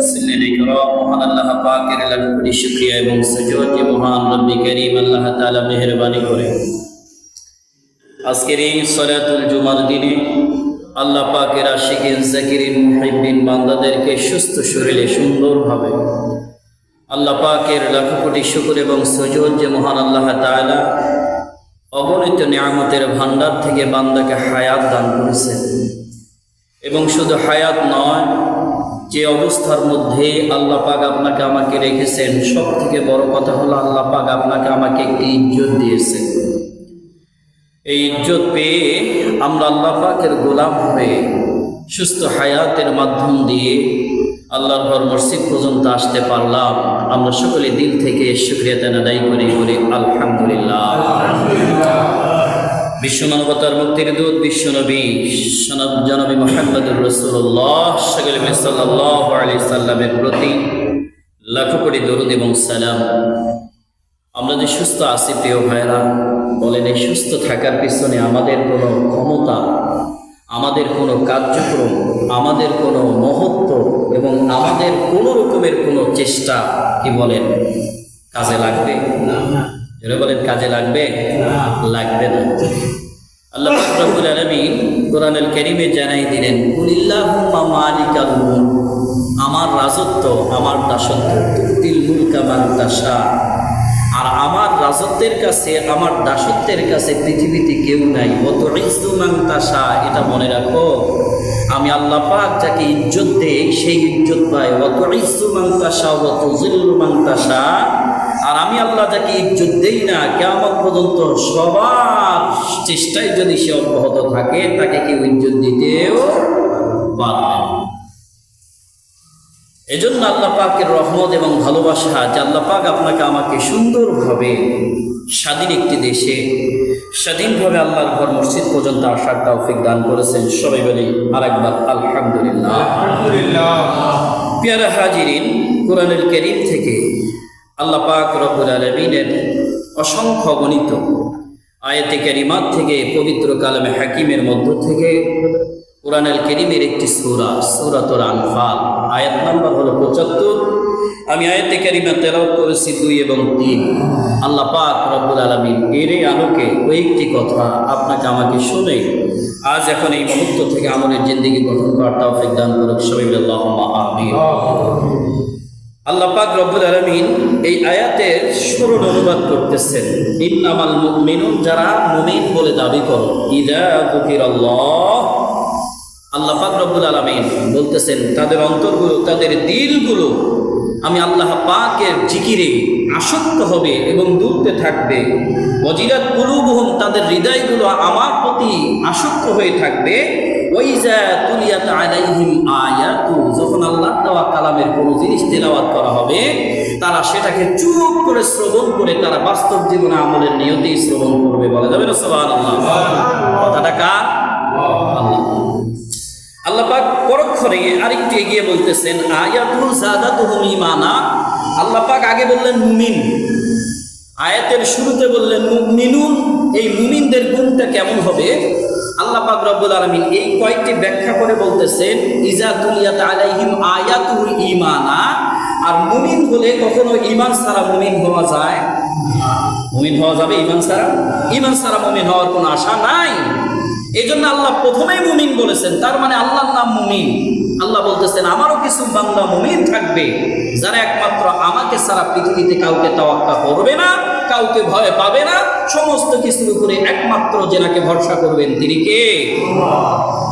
মুসল্লিন ইকরাম, মহান আল্লাহ পাকের লাখ কোটি শুকরিয়া এবং সুজুদ যে মহান রব্বি করিম আল্লাহ তাআলা মেহেরবানি করে আজকের এই সালাতুল জুমার দিনে আল্লাহ পাকের আশিকিন জাকিরিন মুহিব্বিন বান্দাদেরকে সুস্থ শরীরে সুন্দরভাবে আল্লাহ পাকের লাখ কোটি শুকর এবং সুজুদ যে মহান আল্লাহ তাআলা অগণিত নিয়ামতের ভান্ডার থেকে বান্দাকে হায়াত দান করেছেন। এবং শুধু হায়াত নয়, যে অবস্থার মধ্যে আল্লাহ পাক আপনাকে আমাকে রেখেছেন, সব থেকে বড় কথা হলো আল্লাহ পাক আপনাকে আমাকে একটি ইজ্জত দিয়েছেন। এই ইজ্জত পেয়ে আমরা আল্লাহ পাকের গোলাম হয়ে সুস্থ হায়াতের মাধ্যম দিয়ে আল্লাহর ঘর মসজিদ পর্যন্ত আসতে পারলাম। আমরা সকলে দিল থেকে শুকরিয়া আদায় করি আলহামদুলিল্লাহ। বিশ্ব মানবতার মুক্তির দূত বিশ্বনবী জনাবি মুহাম্মদুর রাসূলুল্লাহ সাল্লাল্লাহু আলাইহি সাল্লামের প্রতি লাখো কোটি দরুদ এবং সালাম। আমরা যে সুস্থ আছি প্রিয় ভাইরা, বলেন এই সুস্থ থাকার পিছনে আমাদের কোনো ক্ষমতা, আমাদের কোনো কার্যক্রম, আমাদের কোনো মহত্ব এবং আমাদের কোনো রকমের কোনো চেষ্টা কি বলেন কাজে লাগবে? যারা বলেন কাজে লাগবে, লাগবে না। আল্লাহ পাক রব্বুল আলামিন কোরআনুল কারীমে জানাই দিলেন, কুলিল্লাহুম্মা মালিকাল মুলক, আমার রাজত্ব, আমার দাসত্ব, তুতিল মুলকা মান তাশা, আর আমার রাজত্বের কাছে, আমার দাসত্বের কাছে পৃথিবীতে কেউ নাই। অত ইজ্জু মান তাশা, এটা মনে রাখো, আমি আল্লাহ পাক যাকে ইজ্জত দেই সেই ইজ্জত পায়। অত ইজ্জু মান তাশা ওয়া তুযিল্লু মান তাশা, আর আমি আল্লাহ যাকে ইজ্জত দেই না, কিয়ামত পর্যন্ত সবার চেষ্টায় যদি সে অব্যাহত থাকে, তাকে কেউ ইজ্জত দিতেও পারবে না। এজন্য আল্লাহ পাকের রহমত এবং ভালোবাসা যে আল্লাহ পাক আপনাকে আমাকে সুন্দরভাবে স্বাধীন একটি দেশে স্বাধীনভাবে আল্লাহর ঘর মসজিদ পর্যন্ত আসার তৌফিক দান করেছেন। সবাই বলি আরেকবার আলহামদুলিল্লাহ। প্রিয় হাজিরিন, কোরআনুল কারীম থেকে আল্লাহ পাক রব্বুল আলামিনের অসংখ্য গণিত আয়াতে কারিমাত থেকে, পবিত্র কালামে হাকিমের মধ্য থেকে কোরআনুল কারীমের একটি সূরা, সূরাতুল আনফাল, আয়াত নাম্বার হলো 75। আমি আয়াতে কারিমা তেলাওয়াত করেছি 2 এবং 3। আল্লাহ পাক রব্বুল আলামিন এর আলোকে ওই একটি কথা আপনাকে আমাকে শুনে আজ এখন এই মুহূর্ত থেকে আমলের জিন্দেগি গঠন করার তৌফিক দান করুক। সবাই বলি আল্লাহুম্মা আমিন। আল্লাহ পাক রব্বুল আলামিন এই আয়াতের সরল অনুবাদ করতেছেন, ইন্নামাল মুমিনুন, যারা মুমিন বলে দাবি করো, ইযা যুকিরাল্লাহ, আল্লাহ পাক রব্বুল আলামিন বলতেছেন তাদের অন্তরগুলো, তাদের দিলগুলো আমি আল্লাহ পাকের জিকিরে আসক্ত হবে এবং দুলতে থাকবে। ওয়াজিলাত কুলুবুহুম, তাদের হৃদয়গুলো আমার প্রতি আসক্ত হয়ে থাকবে। ওয়াইজা তুলিয়াত আলাইহিম আয়াতু, যখন আল্লাহ দেওয়া কালামের কোনো জিনিস তেলাওয়াত করা হবে, তারা সেটাকে চুপ করে শ্রবণ করে তারা বাস্তব জীবনে আমলের নিয়তেই শ্রবণ করবে। বলা যাবে না সুবহানাল্লাহ? কথাটা কার? আল্লাহ। আল্লাহ পাক পরক্ষণে আরেকটু এগিয়ে বলতেছেন, আয়াতু যাদাতুহুম ঈমানা। আল্লাহ পাক আগে বললেন মুমিন, আয়াতের শুরুতে বললেন মুমিনুন। এই মুমিনদের গুণটা কেমন হবে? আল্লাহ পাক রব্বুল আলামিন এই কয়েকটি ব্যাখ্যা করে বলতেছেন, ইজা তুলিয়াত আলাইহিম আয়াতুল ঈমানা। আর মুমিন হলে কখনো ঈমান ছাড়া মুমিন হওয়া যায়? মুমিন হওয়া যাবে ঈমান ছাড়া? ঈমান ছাড়া মুমিন হওয়ার কোনো আশা নাই। এই জন্য আল্লাহ প্রথমেই মুমিন বলেছেন, তার মানে আল্লাহর নাম মুমিন। আল্লাহ বলতেছেন আমারও কিছু বান্দা মুমিন থাকবে, যারা একমাত্র আমাকে ছাড়া পৃথিবীতে কাউকে তাওয়াক্কা করবে না, কাউকে ভয় পাবে না, সমস্ত কিছুর উপরে একমাত্র যেনাকে ভরসা করবেন তিনি কে?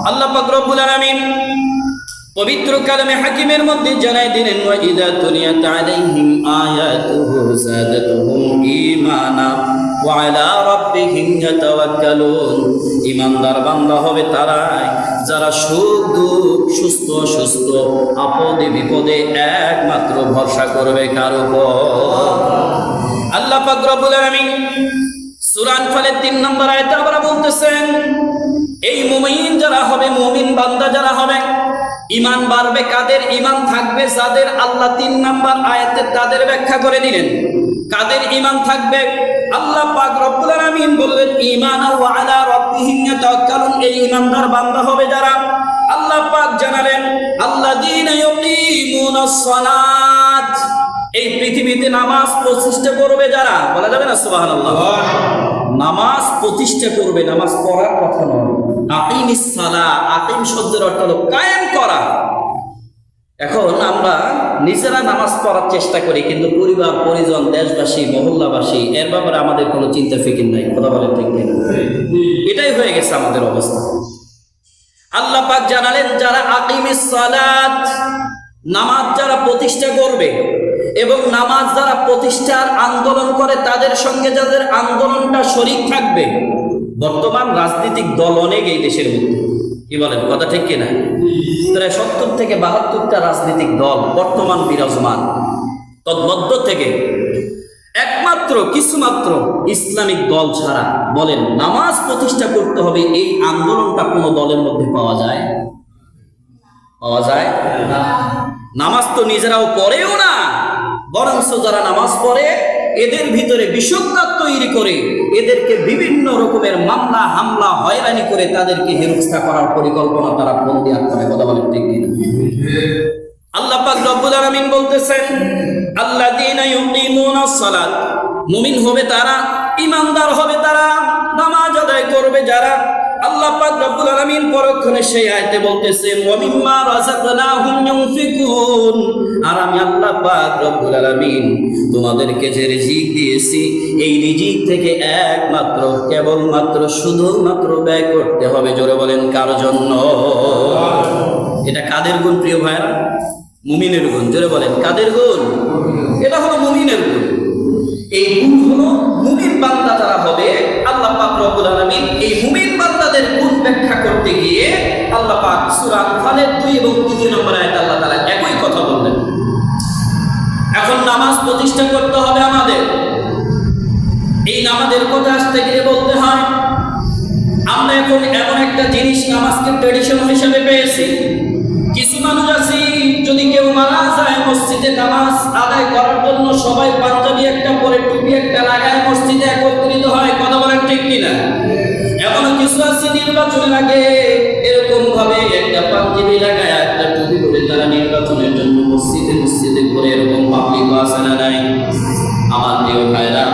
আল্লাহ পাক রব্বুল আলামিন পবিত্র কালামে হাকিমের মধ্যে জানাই দিলেন, ওয়া ইযা তুলিয়াত আলাইহিম আয়াতুহু যাদাতুহুম ঈমানা ওয়া আলা রাব্বিহিম ইয়াতাওয়াক্কালুন। ঈমানদার বান্দা হবে তারাই যারা সুখ দুঃখ, সুস্থ অসুস্থ, আপদে বিপদে একমাত্র ভরসা করবে কার উপর? আল্লাহ পাক রব্বুল আলামিন সূরা আনফালের 3 নম্বর আয়াতে আবার বলতেছেন, এই মুমিন যারা হবে, মুমিন বান্দা যারা হবে, ঈমান বাড়বে কাদের? ঈমান থাকবে যাদের। আল্লাহ 3 নম্বর আয়াতে তাদের ব্যাখ্যা করে দিলেন কাদের ঈমান থাকবে। আল্লাহ পাক রব্বুল আলামিন বললেন, ঈমানা ওয়া আলা রাব্বিহিম ইয়াতাওয়াক্কালুন। এই ঈমানদার বান্দা হবে যারা, আল্লাহ পাক জানালেন, আল্লাযীনা ইউকিমুন ইউকিমুনাস সালাত, এই পৃথিবীতে নামাজ প্রতিষ্ঠা করবে যারা, বলা যাবে না সুবহানাল্লাহ, নামাজ প্রতিষ্ঠা করবে, নামাজ পড়ার কথা নয়। আকিমিস সালাহ, আকিম শব্দের অর্থ হলো কায়েম করা। এখন আমরা নিজেরা নামাজ পড়ার চেষ্টা করি, কিন্তু পরিবার পরিজন, দেশবাসী, মহল্লাবাসী এর ব্যাপারে আমাদের কোনো চিন্তা ফিকির নাই। কথা বলেন ঠিক কিনা? এটাই হয়ে গেছে আমাদের অবস্থা। আল্লাহ পাক জানালেন যারা আকিমিস সালাত, নামাজ যারা প্রতিষ্ঠা করবে এবং নামাজ যারা প্রতিষ্ঠার আন্দোলন করে তাদের সঙ্গে যাদের আন্দোলনটা শরীক থাকবে। বর্তমান রাজনৈতিক দল অনেক এই দেশের মধ্যে, কি বলেন কথা ঠিক কিনা? প্রায় 70 থেকে 72টা রাজনৈতিক দল বর্তমান বিরাজমান। তন্মধ্য থেকে একমাত্র কিছুমাত্র ইসলামিক দল ছাড়া বলেন নামাজ প্রতিষ্ঠা করতে হবে, এই আন্দোলনটা কোনো দলের মধ্যে পাওয়া যায়? পাওয়া যায় না। নামাজ তো নিজেরাও পড়েও না, বরঞ্চ যারা নামাজ পড়ে এদের ভিতরে বিষক্কার তৈরি করে এদেরকে বিভিন্ন রকমের মামলা হামলা হয়রানি করে তাদেরকে হেনস্থা করার পরিকল্পনা তারা বন্দি আত্মায়। কথা বলেন ঠিক কিনা? আল্লাহ পাক রব্বুল আলামিন বলতেছেন আল্লাযীনা ইউকিমুনাস সালাত, মুমিন হবে তারা, ঈমানদার হবে তারা, নামাজ আদায় করবে যারা। আল্লাহ পাক রব্বুল আলামিন পরক্ষণে সেই আয়াতে বলতেছেন ওয়া মিম্মা রাযাকনাহুম ইউনফিকুন, আর আমি আল্লাহ পাক রব্বুল আলামিন তোমাদেরকে যে রিজিক দিয়েছি এই রিজিক থেকে একমাত্র কেবলমাত্র শুধুমাত্র ব্যয় করতে হবে। জোরে বলেন কার জন্য? এটা কাদের গুণ প্রিয় ভাইরা? মুমিনের গুণ। জোরে বলেন কাদের গুণ? এটা হলো মুমিনের গুণ। এই গুণ হলো মুমিন বান্দা যারা হবে, আল্লাহ পাক রব্বুল আলামিন এই মুমিন বান্দাদের গুণ ব্যাখ্যা করতে গিয়ে আল্লাহ পাক সূরা আনফালের 2 এবং 3 নম্বর আয়াতে আল্লাহ তাআলা একই কথা বললেন। এখন নামাজ প্রতিষ্ঠা করতে হবে আমাদের। এই নামাজের কথা আসতে গিয়ে বলতে হয় আমরা এখন এমন একটা জিনিস নামাজকে ট্র্যাডিশন হিসেবে পেয়েছি। কিছু মানুষ আছে যদি কেউ মারা যায় মসজিদে নামাজ আদায় করার জন্য সবাই পাঞ্জাবি একটা পরে টুপি একটা লাগায় মসজিদে একত্রিত হয়। কথা বলেন ঠিক কিনা? এমন কিছু আছে নির্বাচনের আগে এরকম ভাবে একটা পাঞ্জাবি লাগায় একটা টুপি পরে তারা নির্বাচনের জন্য মসজিদে করে এরকম পাবলিক আছে না নাই? আমার প্রিয় ভাইরা,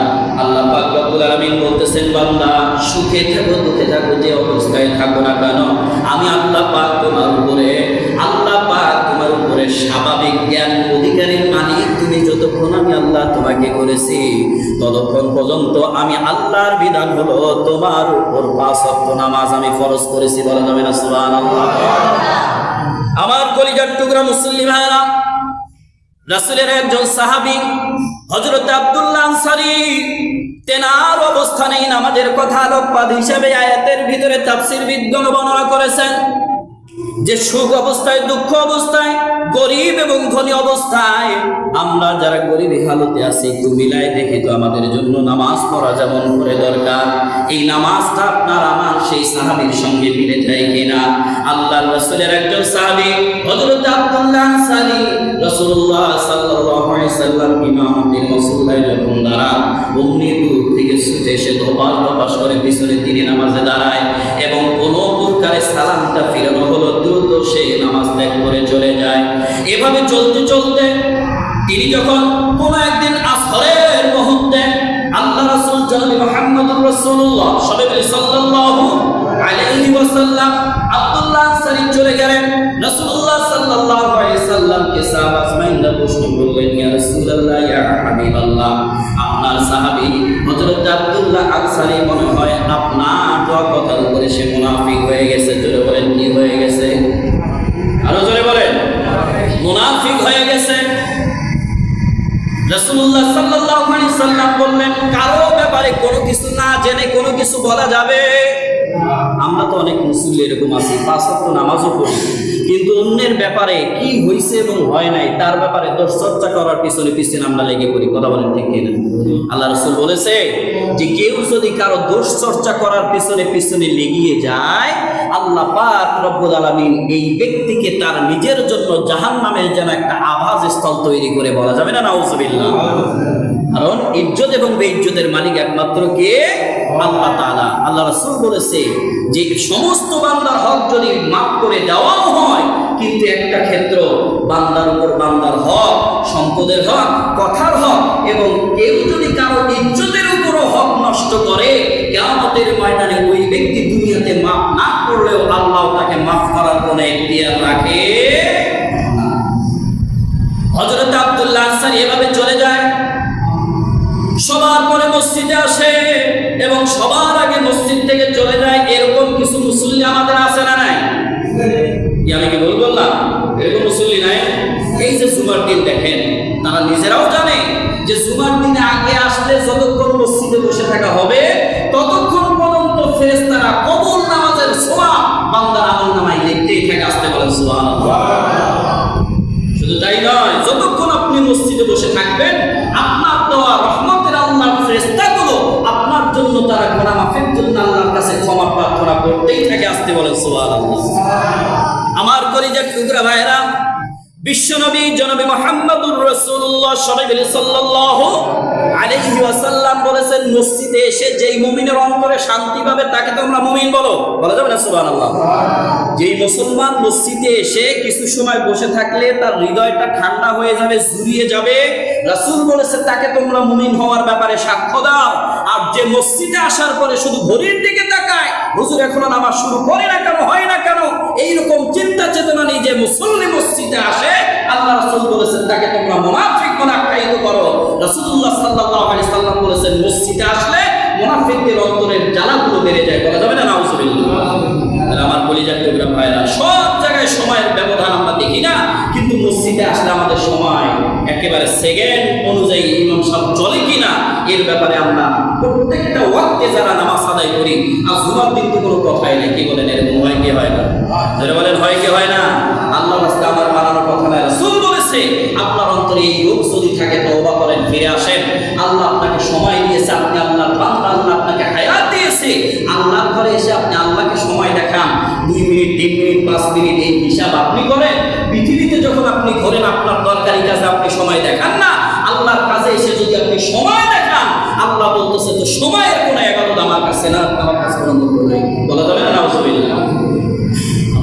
আল্লাহ পাক রব্বুল আলামিন বলতেছেন বান্দা সুখে থাকো দুঃখে থাকো যে অবস্থায় থাকো না কেন, আমি আল্লাহ পাক তোমার উপরে স্বাভাবিক জ্ঞান অধিকারীর মালিক। তুমি যতক্ষণ আমি আল্লাহ তোমাকে করেছি ততক্ষণ পর্যন্ত আমি আল্লাহর বিধান হলো তোমার উপর 5 ওয়াক্ত নামাজ আমি ফরজ করেছি। বলা যাবে না সুবহানাল্লাহ? আমার কলিজার টুকরা মুসলিম ভাইরা, রাসূলের একজন সাহাবী হযরত আব্দুল্লাহ আনসারী তেনার অবস্থানেই নামাজের কথা আলোকপাত হিসেবে আয়াতের ভিতরে তাফসীরবিদগণ বর্ণনা করেছেন যে সুখ অবস্থায় দুঃখ অবস্থায় গরিব এবং ধনী অবস্থায় আমরা যারা গরিব হালতে আছি একটু মিলাই দেখি তো আমাদের জন্য নামাজ পড়া যেমন করে দরকার, এই নামাজটা আপনার আমার সেই সাহাবীর সঙ্গে মিলে যায় কিনা। আল্লাহর রাসূলের একজন সাহাবী হযরত আব্দুল্লাহ আনসারী রাসূলুল্লাহ সাল্লাল্লাহু আলাইহি সাল্লাম ইমামতির মসল্লায় যখন দাঁড়ান অমনি দূর থেকে ছুটে এসে ধপাস করে পিছনে তিনি নামাজে দাঁড়ায় এবং কোনো প্রকারে সালামটা ফিরানো হলো দ্রুত সে নামাজ ত্যাগ করে চলে যায়। এভাবে চলতে চলতে তিনি যখন কোন একদিন আসরের মুহূর্তে আল্লাহ রাসূল জনাবে মুহাম্মদুর রাসূলুল্লাহ সাল্লাল্লাহু আলাইহি ওয়াসাল্লাম আব্দুল্লাহ আনসারী চলে গেলেন। রাসূলুল্লাহ সাল্লাল্লাহু আলাইহি সাল্লামকে সাহাবা আজমাইনরা প্রশ্ন করলেন, ইয়া রাসূলুল্লাহ ইয়া হাবিবাল্লাহ, আপনার সাহাবী হযরত আব্দুল্লাহ আনসারী মনে হয় আপনার দোয়া কথার উপরে সে মুনাফিক হয়ে গেছে। জোরে বলেন কি হয়ে গেছে? আরো জোরে বলেন। মুনাফিক হয়ে গেছে। রাসূলুল্লাহ সাল্লাল্লাহু আলাইহি সাল্লাম বললেন কারো ব্যাপারে কোনো কিছু না জেনে কোনো কিছু বলা যাবে? আমরা তো অনেক মুসলিম এরকম আছি, 5 ওয়াক্ত নামাজও পড়ি, কিন্তু অন্যের ব্যাপারে কি হয়েছে এবং হয় নাই তার ব্যাপারে দোষ চর্চা করার পিছনে আমরা লেগে পড়ি। কথা বলেন ঠিক কিনা? আল্লাহ রাসূল বলেছে যে কেউ যদি কারো দোষ চর্চা করার পিছনে লেগিয়ে যায় আল্লাহ পাক রব্বুল আলামিন এই ব্যক্তিকে তার নিজের জন্য জাহান্নামের যেন একটা আভাস স্থল তৈরি করে। বলা যাবে না নাউজুবিল্লাহ? কারণ ইজ্জত এবং বেইজ্জতের মালিক একমাত্র কে? আল্লাহ তাআলা। আল্লাহ রাসূল বলেছে যে সমস্ত বান্দার হক যদি মাফ করে দেওয়াও হয় কিন্তু একটা ক্ষেত্র বান্দার উপর বান্দার সম্পদের হক, কথার হক, এবং কেউ যদি কারো ইজ্জতের উপরও হক নষ্ট করে, কিয়ামতের ময়দানে ওই ব্যক্তি দুনিয়াতে মাফ না করলেও আল্লাহ তাকে মাফ করার কোনো এখতিয়ার রাখে না। হযরত আব্দুল্লাহ আনসারী এভাবে চলে যায়, সবার পরে মসজিদে আসে এবং সবার আগে মসজিদ থেকে চলে যায়। এরকম কিছু মুসল্লি আমাদের আছে না নাই? আমি কি ভুল বললাম? এরকম মুসল্লি নাই? এই যে জুমার দিন দেখেন, তারা নিজেরাও জানে যে জুমার দিনে আগে আসলে যতক্ষণ মসজিদে বসে থাকা হবে ততক্ষণ পর্যন্ত ফেরেশতারা কবুল নামাজের সওয়াব বান্দার আমলনামায় লিখতেই থাকে। আসতে বলেন সুবহানাল্লাহ। শুধু তাই নয়, যতক্ষণ আপনি মসজিদে বসে থাকবেন আপনার দেওয়া রহমতের আল্লাহর ফেরেশতাগুলো আপনার জন্য, তারা গুনাহ মাফের জন্য আল্লাহর কাছে ক্ষমা প্রার্থনা করতেই থাকে। আসতে বলেন সুবহানাল্লাহ। আমার কলিজার টুকরা ভাইরা, বিশ্বনবী জনাবে মুহাম্মদুর রাসূলুল্লাহ সাল্লাল্লাহু আলাইহি ওয়াসাল্লাম বলেছেন, মসজিদে এসে যেই মুমিনের অন্তরে শান্তি পাবে তাকে তোমরা মুমিন বলো। বলা যাবে না সুবহানাল্লাহ? যেই মুসলমান মসজিদে এসে কিছু সময় বসে থাকলে তার হৃদয়টা ঠান্ডা হয়ে যাবে, জুড়িয়ে যাবে, রাসূল বলেছে তাকে তোমরা মুমিন হওয়ার ব্যাপারে সাক্ষ্য দাও। আর যে মসজিদে আসার পরে শুধু ঘড়ির দিকে তাকায়, হুজুর এখনো নামাজ শুরু করে না কেন, হয় না কেন, এইরকম চিন্তা চেতনা নিয়ে যে মুসল্লি মসজিদে আসে, আল্লাহ রাসূল বলেছেন তাকে তোমরা মুনাফিক বলে আখ্যায়িত করো। রাসূলুল্লাহ সাল্লাল্লাহু আলাইহি সাল্লাম বলেছেন, মসজিদে আসলে মুনাফিকদের অন্তরের জ্বালাগুলো বেড়ে যায়। বলা যাবে না নাউজুবিল্লাহ? আমার কলিজার টুকরা ভাইরা, সব জায়গায় সময়ের ব্যবধান আমরা দেখি না, কিন্তু মসজিদে আসলে আমাদের সময় একেবারে সেকেন্ড অনুযায়ী ইমাম সাহেব চলে কিনা এর ব্যাপারে আমরা প্রত্যেকটা ওয়াক্তে যারা নামাজ আদায় করি, আর জুমার দিন তো কোনো কথাই নেই। কি বলেন, এরকম হয় কি হয় না? যারা বলেন হয় কি হয় না? আল্লাহ রাস্তা আমার বানানোর কথা নয়, রাসূল বলেছে আপনার অন্তরে এই রোগ যদি থাকে তওবা করেন, ফিরে আসেন। আল্লাহ আপনাকে সময় দিয়েছে, আপনি আল্লাহর বান্দা, আল্লাহ আপনাকে হায়াত দিয়েছে। আল্লাহর ঘরে এসে আপনি আল্লাহকে সময় দেখান, 2 মিনিট, 3 মিনিট, 5 মিনিট, এই হিসাব আপনি করেন। পৃথিবীতে যখন আপনি ঘরেন আপনার দরকারি কাজে আপনি সময় দেখান না, আল্লাহর কাছে এসে যদি আপনি সময় দেখান, আল্লাহ বলতেছে তো সময়ের কোনো ইবাদত আমার কাছে না, আমার কাছে কোনো মূল্য নেই। বলা যাবে না নাউজুবিল্লাহ?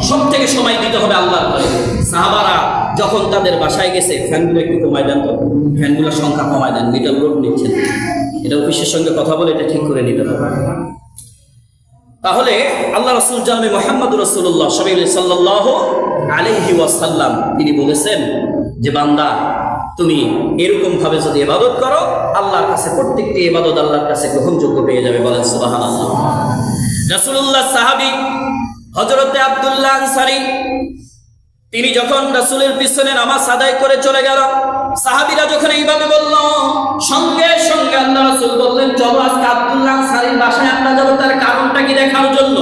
সব থেকে সময় দিতে হবে আল্লাহর ঘরে। সাহাবারা যখন তাদের বাসায় গেছে, ফ্যানগুলো একটু কমায় দেন তো, ফ্যানগুলোর সংখ্যা কমায় দেন, মিটার লোড নিচ্ছেন। এটা অফিসের সঙ্গে কথা বলে এটা ঠিক করে নিতে হবে। তাহলে আল্লাহ রাসূল জনাবে মুহাম্মদুর রাসূলুল্লাহ সাল্লাল্লাহু আলাইহি ওয়াসাল্লাম তিনি বলেছেন যে বান্দা তুমি এরকম ভাবে যদি ইবাদত করো, আল্লাহর কাছে প্রত্যেকটি ইবাদত আল্লাহর কাছে গ্রহণযোগ্য পেয়ে যাবে। বলেন সুবহানাল্লাহ। রাসূলুল্লাহ সাহাবী হযরতে আব্দুল্লাহ আনসারী তিনি যখন রাসূলের পিছনে নামাজ আদায় করে চলে গেল, সাহাবীরা যখন এইভাবে বলল, সঙ্গে সঙ্গে আল্লাহ রাসূল বললেন, চলো আজকে আব্দুল্লাহ আনসারীর বাসায় আমরা যাব, তার কারণটা কি দেখার জন্য।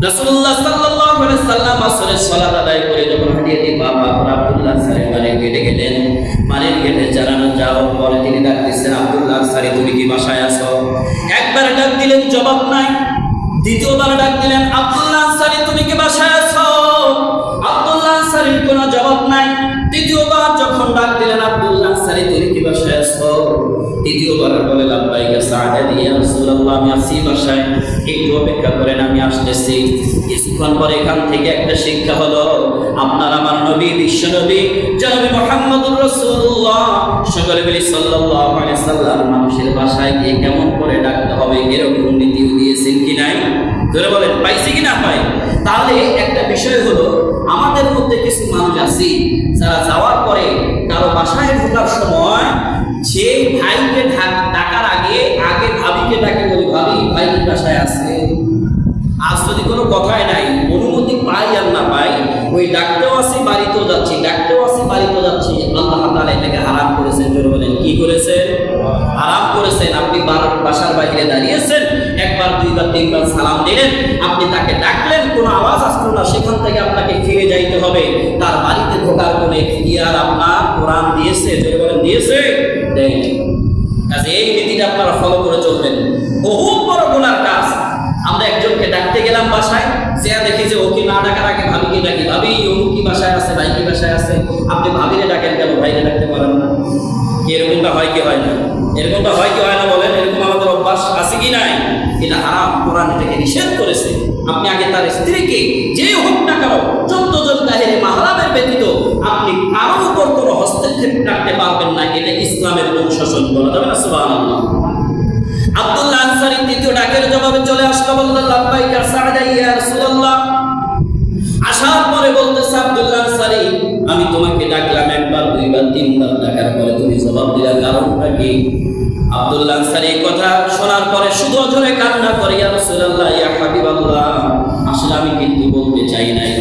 রাসূলুল্লাহ সাল্লাল্লাহু আলাইহি সাল্লাম আসরের সালাত আদায় করে যখন হাঁটিয়ে বাবা আব্দুল্লাহ আনসারীর বাড়ির গেটে গেলেন, বাড়ির গেটে জানানো যাওয়ার পরে তিনি ডাক দিচ্ছেন, আব্দুল্লাহ আনসারী তুমি কি বাসায় আছো? একবার ডাক দিলেন, জবাব নাই। দ্বিতীয়বার ডাক দিলেন, আব্দুল্লাহ আনসারী তুমি কি বাসায় আছো? আব্দুল্লাহ আনসারীর কোনো জবাব নাই। তৃতীয়বার যখন ডাক দিলেন, আব্দুল্লাহ আনসারী তুমি কি বাসায় আছো? তৃতীয়বার বলে, লাব্বাইকা সাআদাতি ইয়া রাসূলুল্লাহ, আমি আছি বাসায়, একটু অপেক্ষা করেন, আমি আসতেছি। কিছুক্ষণ পরে এখান থেকে একটা শিক্ষা হলো, আপনার আমার নবী, বিশ্ব নবী জনাবে মুহাম্মদুর রাসূলুল্লাহ সাল্লাল্লাহু আলাইহি সাল্লাম মানুষের বাসায় গিয়ে কেমন করে ডাকতে হবে এরকম নীতিও দিয়েছেন কি নাই? ধরে বলেন পাইছি কি না পাই? তাহলে একটা বিষয় হলো, আমাদের মধ্যে কিছু মানুষ আছে যারা যাওয়ার পরে কারো বাসায় ঢোকার সময় যে ভাইকে ডাকার আগে ভাবিকে ডাকে, বলি ভাবি ভাই কি বাসায় আছে? আজ যদি কোনো কথাই নাই, অনুমতি পাই আর না পাই, ওই ডাকতেও আসি বাড়িতেও যাচ্ছি, ডাকতেও আসি বাড়িতেও যাচ্ছি। আল্লাহ তাআলা এটাকে হারাম করেছেন। জোরে বলেন কি করেছেন? হারাম করেছেন। আপনি বাসার বাইরে দাঁড়িয়েছেন, একবার, দুইবার, তিনবার সালাম দিলেন, আপনি তাকে ডাকলেন, কোনো আওয়াজ আসলো না, সেখান থেকে আপনাকে ফিরে যাইতে হবে। তার বাড়িতে ঢোকার কোনো এখতিয়ার আপনার কোরআন দিয়েছে? জোরে বলেন দিয়েছে? দেন। কাজে এই নীতিটা আপনারা ফলো করে চলবেন। বহুত বড় গুনার কাজ। আমরা একজনকে ডাকতে গেলাম বাসায়, যে দেখি যে ওকে না ডাকার আগে ভাবিকে ডাকি, ভাবি অমুক কি বাসায় আছে, ভাই কি বাসায় আছে? আপনি ভাবিরে ডাকেন কেন, ভাইরে ডাকতে পারেন না? এরকমটা হয় কি হয় না? এরকমটা হয় কি হয় না বলেন? এরকম আমাদের অভ্যাস আছে কি নাই? এটা হারাম, কোরআন এটাকে নিষেধ করেছে। আপনি আগে তার স্ত্রীকে যে হোক না কেন, 14 জন গায়ের মাহরামের ব্যতীত আপনি কারোর উপর কোনো হস্তক্ষেপ রাখতে পারবেন না। এটা ইসলামের অনুশাসন, বলা যাবে না সুবহানাল্লাহ। আব্দুল্লাহ আনসারী দ্বিতীয় ডাকের জবাবে চলে আসলো, বললেন লাব্বাইকা সা'দাই ইয়া রাসূলুল্লাহ। আসার পরে বলতেছে আব্দুল্লাহ আনসারী, আমি তোমাকে ডাকলাম একবার, দুইবার, তিনবার, ডাকার পরে তুমি জবাব দিলা, কারণটা কি? আব্দুল্লাহ আনসারী এই কথা শোনার পরে শুধু জোরে কান্না করে, ইয়া রাসূলুল্লাহ, ইয়া হাবিবাল্লাহ, আসলে আমি কিন্তু বলতে চাই নাই,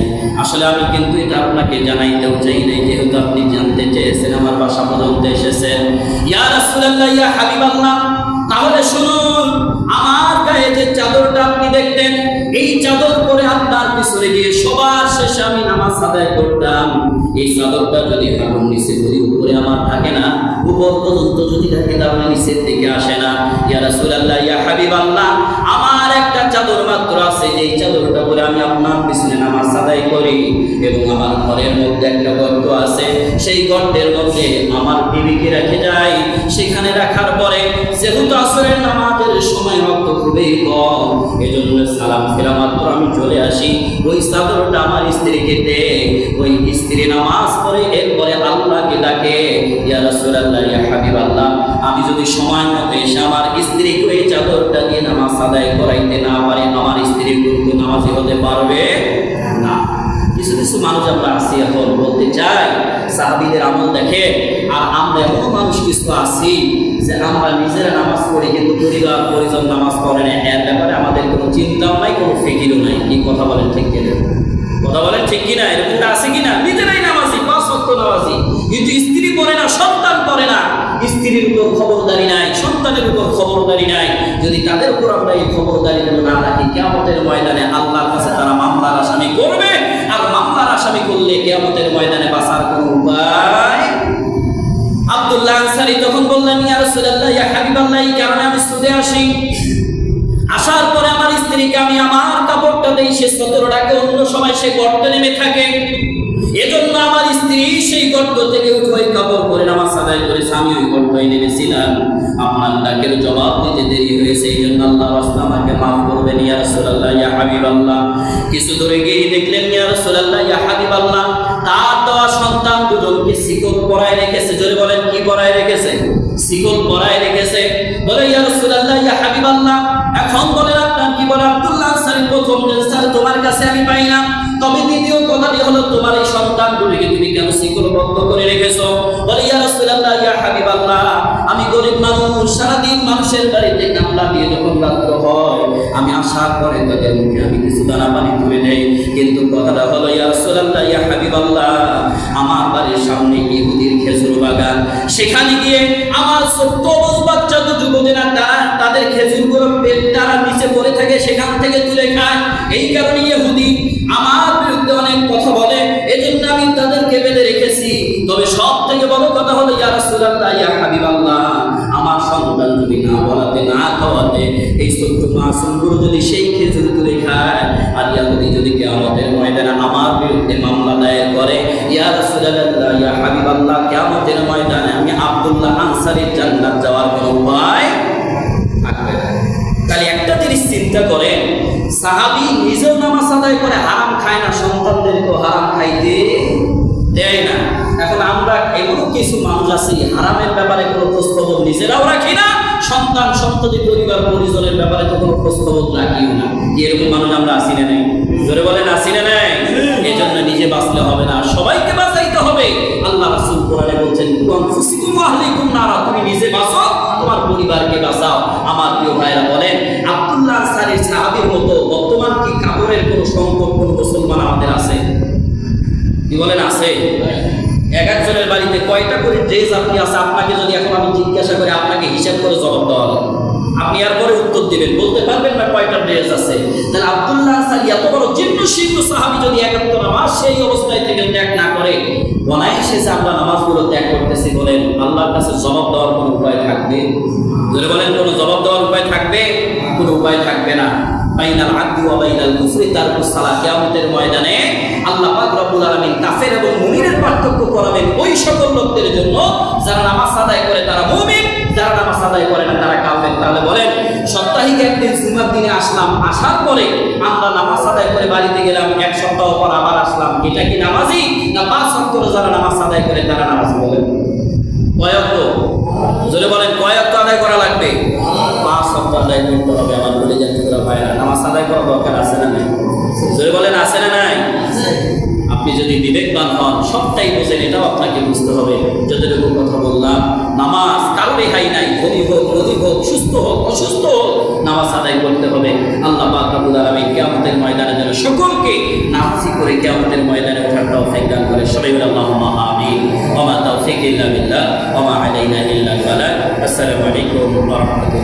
আসলে আমি কিন্তু এটা আপনাকে জানাইতেও চাই নাই, যেহেতু আপনি জানতে চেয়েছেন, আমার বাসা পর্যন্ত এসেছেন। ইয়া রাসূলুল্লাহ, ইয়া হাবিবাল্লাহ, তাহলে শুনুন, আমার গায়ে যে চাদরটা আপনি দেখতেন, এই চাদর পরে আপনার পিছনে গিয়ে সবার শেষে আমি নামাজ আদায় করতাম। এই চাদরটা যদি হাঁটুর নিচে যদি উপরে আমার থাকে না, উপর পর্যন্ত যদি থাকে, তাহলে নিচের দিকে আসে না। ইয়া রাসূলুল্লাহ, ইয়া হাবিবাল্লাহ, আমার একটা চাদর মাত্র আছে, যেই চাদরটা পরে আমি আপনার পিছনে নামাজ আদায় করি, এবং আমার ঘরের মধ্যে একটা গর্ত আছে, সেই গর্তের মধ্যে আমার বিবিকে রেখে যাই। সেখানে রাখার পরে যেহেতু আসরের নামাজের সময় রক্ত খুবই কম, এজন্য সালাম ফেরা মাত্র আমি চলে আসি, ওই চাদরটা আমার স্ত্রীকে দে, ওই স্ত্রী নামাজ পড়ে এরপরে আল্লাহকে ডাকে, ইয়া রাসূলুল্লাহ, ইয়া হাবিবাল্লাহ, আমি যদি সময় মতো এসে আমার স্ত্রীকে ওই চাদরটা দিয়ে নামাজ আদায় করাইতে না পারি, আমার স্ত্রী কিন্তু নামাজি হতে পারবে না। কিছু কিছু মানুষ আমরা আছি, এখন বলতে চাই সাহাবীদের আমল দেখে, আর আমরা এমন মানুষ কিছু আছি যে আমরা নিজেরা নামাজ পড়ি, কিন্তু পরিবার পরিজন নামাজ পড়ে না, এর ব্যাপারে আমাদের কোনো চিন্তাও নাই, কোনো ফিকিরও নাই। কি কথা বলেন, ঠিক কিনা? কথা বলেন ঠিক কিনা? এরকমটা আছে কিনা? নিজেরাই নামাজি, 5 ওয়াক্ত নামাজি, কিন্তু স্ত্রী পড়ে না, সন্তান পড়ে না, স্ত্রীর উপর খবরদারি নাই, সন্তানের উপর খবরদারি নাই। যদি তাদের উপর আমরা এই খবরদারি না রাখি, কিয়ামতের ময়দানে আল্লাহর কাছে তারা মামলার আসামি করবে, আর মামলার আসামি করলে কিয়ামতের ময়দানে বাঁচার কোনো উপায়। আব্দুল্লাহ আনসারী তখন বললেন, ইয়া রাসূলুল্লাহ, ইয়া হাবিবাল্লাহ, এই কারণে আমি ছুটে আসি। আসার পরে আমার স্ত্রীকে আমি আমার কাপড়টা দেই, সে সতরটাকে, অন্য সময় সে গর্তে নেমে থাকে, এজন্য আমার স্ত্রী সেই গর্ত থেকে উঠে ওই কাপড় পরে নামাজ আদায় করেছে, আমি ওই গর্তে নেমেছিলাম। আপনার ডাকের জবাব দিতে দেরি হয়েছে, এই জন্য আল্লাহ রাসূল আমাকে মাফ করবেন, ইয়া রাসূলুল্লাহ, ইয়া হাবিবাল্লাহ। কিছু দূরে গিয়ে দেখলেন, ইয়া রাসূলুল্লাহ, ইয়া হাবিবাল্লাহ, তার দেওয়া সন্তান দুজনকে শিকল পরায় রেখেছে। জোরে বলেন, কি পরায় রেখেছে? শিকল পরায় রেখেছে। বলে, ইয়া রাসূলুল্লাহ, ইয়া হাবিবাল্লাহ, এখন বলেন আপনার কি? বলে আব্দুল্লাহ আনসারী প্রথম স্যার তোমার কাছে আমি পাই না, তবে দ্বিতীয় কথাটি হলো তোমার এই সন্তানগুলিকে তুমি কেন শিকলবদ্ধ করে রেখেছো? বলে, ইয়া রাসূলুল্লাহ, ইয়া হাবিবাল্লাহ, আমি গরিব মানুষ, সারাদিন মানুষের বাড়িতে কামলা দিয়ে যখন রাত্র হয়, আমি আসার পরে তাদের মুখে আমি কিছু দানা পানি তুলে দেই, কিন্তু কথাটা হলো, ইয়া রাসূলুল্লাহ, ইয়া হাবিবাল্লাহ, আমার বাড়ির সামনে ইহুদির খেজুর বাগান, সেখানে গিয়ে আমার 14 বাচ্চা যুবকেরা তাদের খেজুরগুলো তারা নিচে পড়ে থাকে, সেখান থেকে তুলে খায়। এই কারণে ইহুদি আমার বিরুদ্ধে অনেক কথা বলে, এজন্য আমি তাদেরকে বেঁধে রেখেছি। তবে সব থেকে বড় কথা হলো, ইয়া রাসূলুল্লাহ, ইয়া হাবিবাল্লাহ, আমার সন্তান যদি না বলাতে, না খাওয়াতে, এই ছোট্ট মাসুমগুলো যদি সেই খেজুর তুলে খায়, আর ইহুদি যদি কিয়ামতের ময়দানে আমার বিরুদ্ধে মামলা দায়ের করে, ইয়া রাসূলুল্লাহ, ইয়া হাবিবাল্লাহ, কিয়ামতের ময়দানে আমি আব্দুল্লাহ আনসারীর জান্নাত যাওয়ার কোনো উপায় থাকবে না। তাহলে একটা জিনিস চিন্তা করেন, সাহাবী নিজেও নামাজ আদায় করে, হারাম খায় না, সন্তানদেরকেও হারাম খাইতে দেয় না। এখন আমরা এমন কিছু মানুষ আছি, হারামের ব্যাপারে কোনো খোঁজখবর নিজেরাও রাখি না, সন্তান সন্ততি পরিবার পরিজনের ব্যাপারে তো কোনো খোঁজখবর রাখিও না। এরকম মানুষ আমরা আসি না নাই? জোরে বলেন, আসি না নাই? এই জন্য নিজে বাঁচলে হবে না, সবাইকে বাঁচাইতে হবে। আল্লাহ রাসূল কোরআনে বলছেন, আনফুসিকুম ওয়া আহলিকুম নারা, তুমি নিজে বাঁচো, তোমার পরিবারকে বাঁচাও। আমার প্রিয় ভাইরা বলেন, আব্দুল্লাহ আনসারী সাহাবীর মতো বর্তমান কি কাপড়ের কোনো সংকট কোনো মুসলমান আমাদের আছে? কি বলেন, আছে? এক একজনের বাড়িতে কয়টা করে ড্রেস আপনি আছে? আপনাকে যদি এখন আমি জিজ্ঞাসা করি, আপনাকে হিসাব করে জবাব দেওয়া হবে, আপনি আর পরে উত্তর দিবেন, বলতে পারবেন না কয়টা ড্রেস আছে। তাহলে আব্দুল্লাহ আনসারী এত বড় জিন্নশীল সাহাবী যদি 71 নামাজ সেই অবস্থায় থেকে ত্যাগ না করে, অনায়াসে যে আমরা নামাজগুলো ত্যাগ করতেছি, বলেন আল্লাহর কাছে জবাব দেওয়ার কোনো উপায় থাকবে? যদি বলেন কোনো জবাব দেওয়ার উপায় থাকবে? কোনো উপায় থাকবে না। বাইনাল আদলি ওয়া বাইনাল কুফরি তারকুস সালাত, কিয়ামতের ময়দানে আল্লাহ পাক রব্বুল আলামিন কাফের এবং মুমিনের পার্থক্য করাবেন ওই সকল লোকদের জন্য যারা নামাজ আদায় করে তারা মুমিন, যারা নামাজ আদায় করে না তারা কাফের। তাহলে বলেন সাপ্তাহিক একদিন জুমার দিনে আসলাম, আসার পরে আমরা নামাজ আদায় করে বাড়িতে গেলাম, এক সপ্তাহ পর আবার আসলাম, এটা কি নামাজি? না 5 ওয়াক্ত যারা নামাজ আদায় করে তারা নামাজি বলেন? কয় ওয়াক্ত? জোরে বলেন, কয় ওয়াক্ত আদায় করা লাগবে? 5 ওয়াক্ত আদায় করতে হবে। আমার বলে যাচ্ছে তোরা ভাইরা, নামাজ আদায় করা দরকার আছে না নাই? জোরে বলেন, আছে না নাই? আপনি যদি বিবেকবান হন, সবটাই বোঝেন, এটাও আপনাকে বুঝতে হবে। যতটুকু কথা বললাম, নামাজ কারো রেহাই নাই, ধনী হোক গরিব হোক, সুস্থ হোক অসুস্থ হোক, নামাজ আদায় করতে হবে। আল্লাহ পাক রব্বুল আলামিন কিয়ামতের ময়দানে যেন সকলকে নামাজি করে কিয়ামতের ময়দানে ওঠার তৌফিক দান করে। সবাই বলে আল্লাহুম্মা আমিন। ওয়া মা তাওফীক ইল্লা বিল্লাহ ওয়া মা আলাইনা ইল্লাল বালাগ। আসসালামু আলাইকুম ওয়া রাহমাতুল্লাহ।